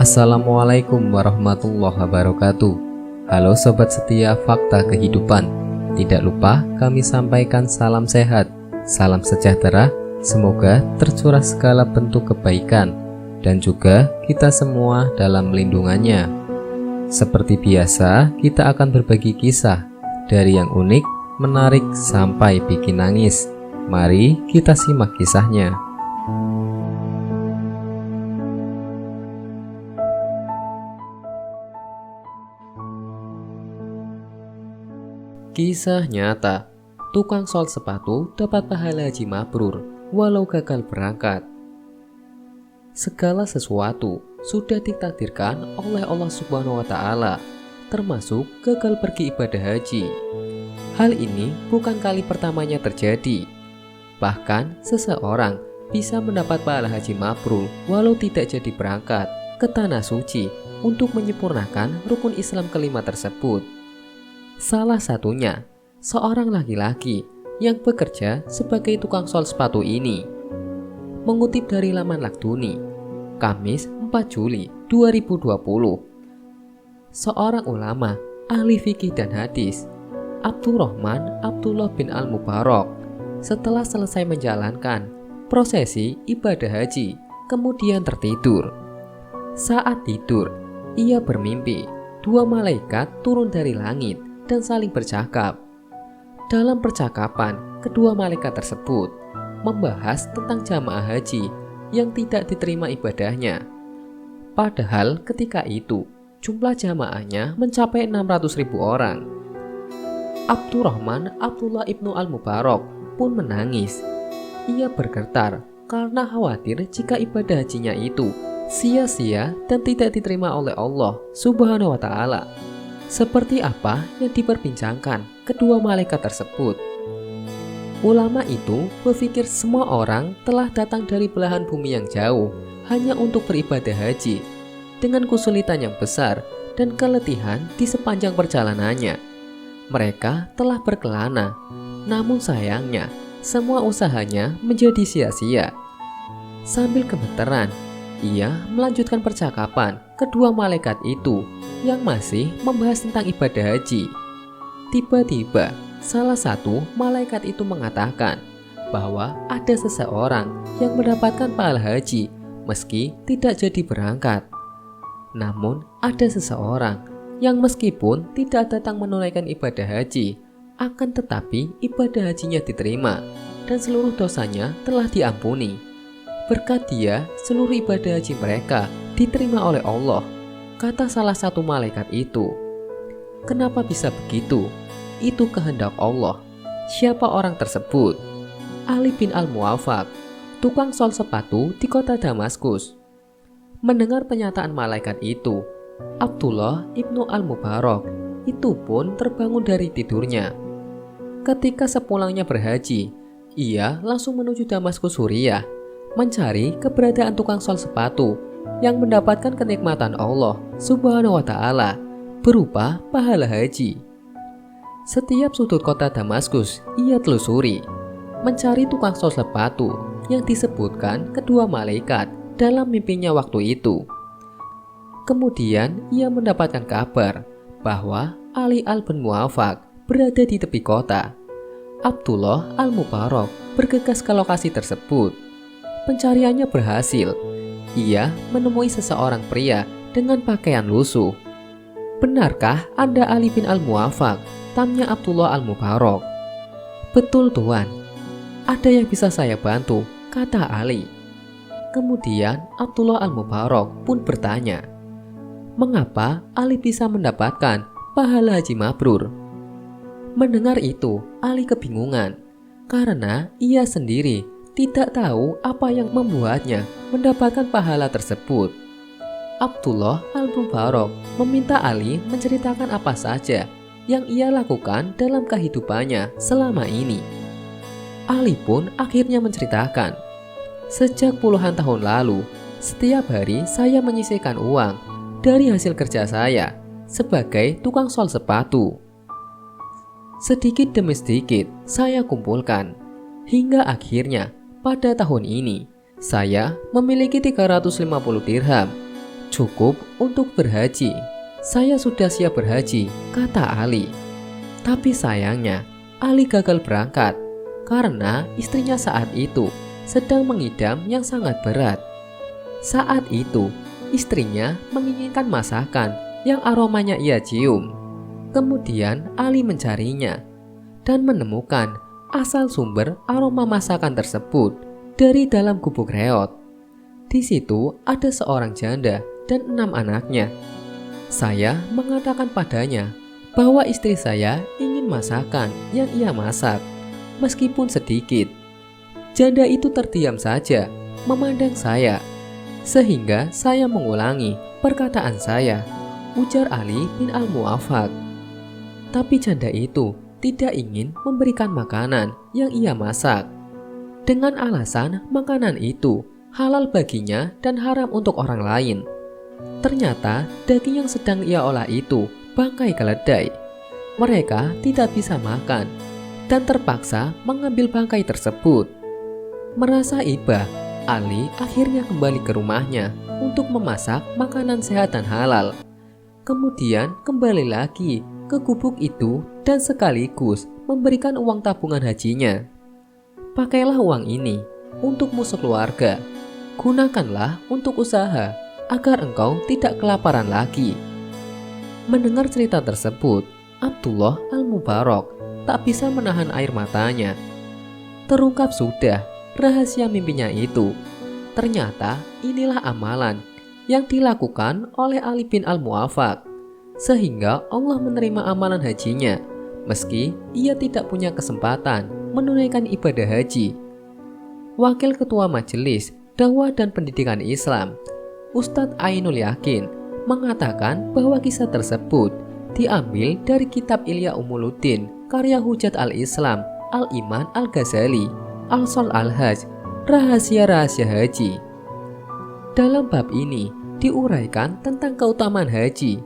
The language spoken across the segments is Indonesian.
Assalamualaikum warahmatullahi wabarakatuh. Halo sobat setia Fakta Kehidupan. Tidak lupa kami sampaikan salam sehat, salam sejahtera. Semoga tercurah segala bentuk kebaikan dan juga kita semua dalam lindungannya. Seperti biasa, kita akan berbagi kisah dari yang unik, menarik sampai bikin nangis. Mari kita simak kisahnya. Kisah nyata, tukang sol sepatu dapat pahala haji mabrur walau gagal berangkat. Segala sesuatu sudah ditakdirkan oleh Allah Subhanahu wa Ta'ala, termasuk gagal pergi ibadah haji. Hal ini bukan kali pertamanya terjadi. Bahkan seseorang bisa mendapat pahala haji mabrur walau tidak jadi berangkat ke tanah suci untuk menyempurnakan rukun Islam kelima tersebut. Salah satunya, seorang laki-laki yang bekerja sebagai tukang sol sepatu ini. Mengutip dari laman Lakduni, Kamis 4 Juli 2020, seorang ulama, ahli fikih dan hadis, Abdurrahman Abdullah bin Al-Mubarak, setelah selesai menjalankan prosesi ibadah haji, kemudian tertidur. Saat tidur, ia bermimpi dua malaikat turun dari langit dan saling bercakap. Dalam percakapan, kedua malaikat tersebut membahas tentang jamaah haji yang tidak diterima ibadahnya. Padahal ketika itu jumlah jamaahnya mencapai 600.000 orang. Abdurrahman Abdullah ibnu Al-Mubarak pun menangis. Ia bergetar karena khawatir jika ibadah hajinya itu sia-sia dan tidak diterima oleh Allah Subhanahu wa Ta'ala. Seperti apa yang diperbincangkan kedua malaikat tersebut? Ulama itu berpikir semua orang telah datang dari belahan bumi yang jauh hanya untuk beribadah haji, dengan kesulitan yang besar dan keletihan di sepanjang perjalanannya. Mereka telah berkelana, namun sayangnya semua usahanya menjadi sia-sia. Sambil gemeteran, ia melanjutkan percakapan kedua malaikat itu yang masih membahas tentang ibadah haji. Tiba-tiba salah satu malaikat itu mengatakan bahwa ada seseorang yang mendapatkan pahala haji meski tidak jadi berangkat. Namun ada seseorang yang meskipun tidak datang menunaikan ibadah haji, akan tetapi ibadah hajinya diterima dan seluruh dosanya telah diampuni. Berkat dia, seluruh ibadah haji mereka diterima oleh Allah, kata salah satu malaikat itu. Kenapa bisa begitu? Itu kehendak Allah. Siapa orang tersebut? Ali bin Al-Muwafaq, tukang sol sepatu di kota Damaskus. Mendengar pernyataan malaikat itu, Abdullah ibnu Al-Mubarak itu pun terbangun dari tidurnya. Ketika sepulangnya berhaji, ia langsung menuju Damaskus, Suriah, mencari keberadaan tukang sol sepatu yang mendapatkan kenikmatan Allah Subhanahu wa Ta'ala berupa pahala haji. Setiap sudut kota Damaskus ia telusuri, mencari tukang sol sepatu yang disebutkan kedua malaikat dalam mimpinya waktu itu. Kemudian ia mendapatkan kabar bahwa Ali bin Muwafaq berada di tepi kota. Abdullah Al-Mubarak bergegas ke lokasi tersebut. Pencariannya berhasil. Ia menemui seseorang pria dengan pakaian lusuh. Benarkah Anda Ali bin Al-Muwafaq? Tanya Abdullah Al-Mubarak. Betul Tuan, ada yang bisa saya bantu, kata Ali. Kemudian Abdullah Al-Mubarak pun bertanya, mengapa Ali bisa mendapatkan pahala haji mabrur? Mendengar itu, Ali kebingungan karena ia sendiri tidak tahu apa yang membuatnya mendapatkan pahala tersebut. Abdullah Al-Mubarak meminta Ali menceritakan apa saja yang ia lakukan dalam kehidupannya selama ini. Ali pun akhirnya menceritakan, sejak puluhan tahun lalu, setiap hari saya menyisihkan uang dari hasil kerja saya sebagai tukang sol sepatu. Sedikit demi sedikit saya kumpulkan, hingga akhirnya pada tahun ini saya memiliki 350 dirham Cukup untuk berhaji. Saya sudah siap berhaji, kata Ali. Tapi sayangnya, Ali gagal berangkat karena istrinya saat itu sedang mengidam yang sangat berat. Saat itu, istrinya menginginkan masakan yang aromanya ia cium. Kemudian Ali mencarinya dan menemukan asal sumber aroma masakan tersebut dari dalam gubuk reot. Di situ ada seorang janda dan 6 anaknya. Saya mengatakan padanya bahwa istri saya ingin masakan yang ia masak, meskipun sedikit. Janda itu terdiam saja, memandang saya, sehingga saya mengulangi perkataan saya, ujar Ali bin Al-Mu'afak. Tapi janda itu tidak ingin memberikan makanan yang ia masak, dengan alasan makanan itu halal baginya dan haram untuk orang lain. Ternyata daging yang sedang ia olah itu bangkai keledai. Mereka tidak bisa makan dan terpaksa mengambil bangkai tersebut. Merasa iba, Ali akhirnya kembali ke rumahnya untuk memasak makanan sehat dan halal. Kemudian kembali lagi ke gubuk itu dan sekaligus memberikan uang tabungan hajinya. Pakailah uang ini untukmu sekeluarga. Gunakanlah untuk usaha agar engkau tidak kelaparan lagi. Mendengar cerita tersebut, Abdullah Al-Mubarak tak bisa menahan air matanya. Terungkap sudah rahasia mimpinya itu. Ternyata inilah amalan yang dilakukan oleh Ali bin Al-Mu'afak, sehingga Allah menerima amalan hajinya, meski ia tidak punya kesempatan menunaikan ibadah haji. Wakil Ketua Majelis Dakwah dan Pendidikan Islam, Ustadz Ainul Yakin, mengatakan bahwa kisah tersebut diambil dari kitab Ihya Ulumuddin karya Hujjat al-Islam Al-Iman Al-Ghazali, Al-Sol Al-Hajj, Rahasia-Rahasia Haji. Dalam bab ini diuraikan tentang keutamaan haji,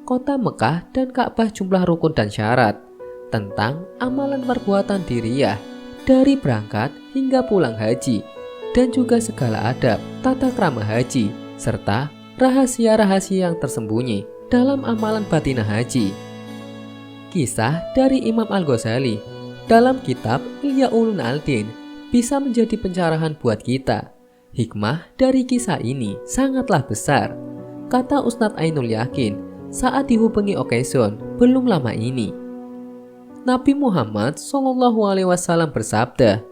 kota Mekah dan Ka'bah, jumlah rukun dan syarat, tentang amalan perbuatan diriyah dari berangkat hingga pulang haji, dan juga segala adab tata krama haji, serta rahasia-rahasia yang tersembunyi dalam amalan batinah haji. Kisah dari Imam Al-Ghazali dalam kitab Ihya Ulumuddin bisa menjadi pencerahan buat kita. Hikmah dari kisah ini sangatlah besar, kata Ustadz Ainul Yakin saat dihubungi Occasion belum lama ini. Nabi Muhammad SAW bersabda,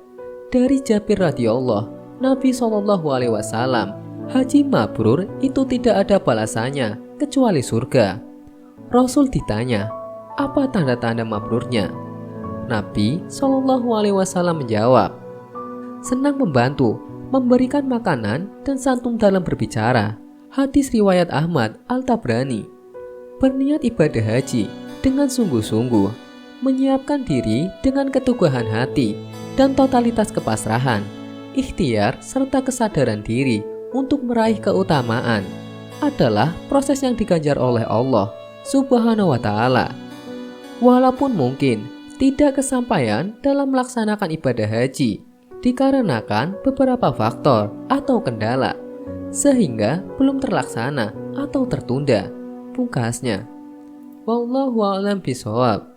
dari Jabir radhiyallahu, Nabi SAW, haji mabrur itu tidak ada balasannya kecuali surga. Rasul ditanya, apa tanda-tanda mabrurnya? Nabi SAW menjawab, senang membantu, memberikan makanan dan santun dalam berbicara. Hadis riwayat Ahmad Al-Tabrani. Berniat ibadah haji dengan sungguh-sungguh, menyiapkan diri dengan keteguhan hati dan totalitas kepasrahan, ikhtiar serta kesadaran diri untuk meraih keutamaan adalah proses yang diganjar oleh Allah Subhanahu wa Ta'ala. Walaupun mungkin tidak kesampaian dalam melaksanakan ibadah haji dikarenakan beberapa faktor atau kendala, sehingga belum terlaksana atau tertunda, pungkasnya. Wallahu a'lam bishawab.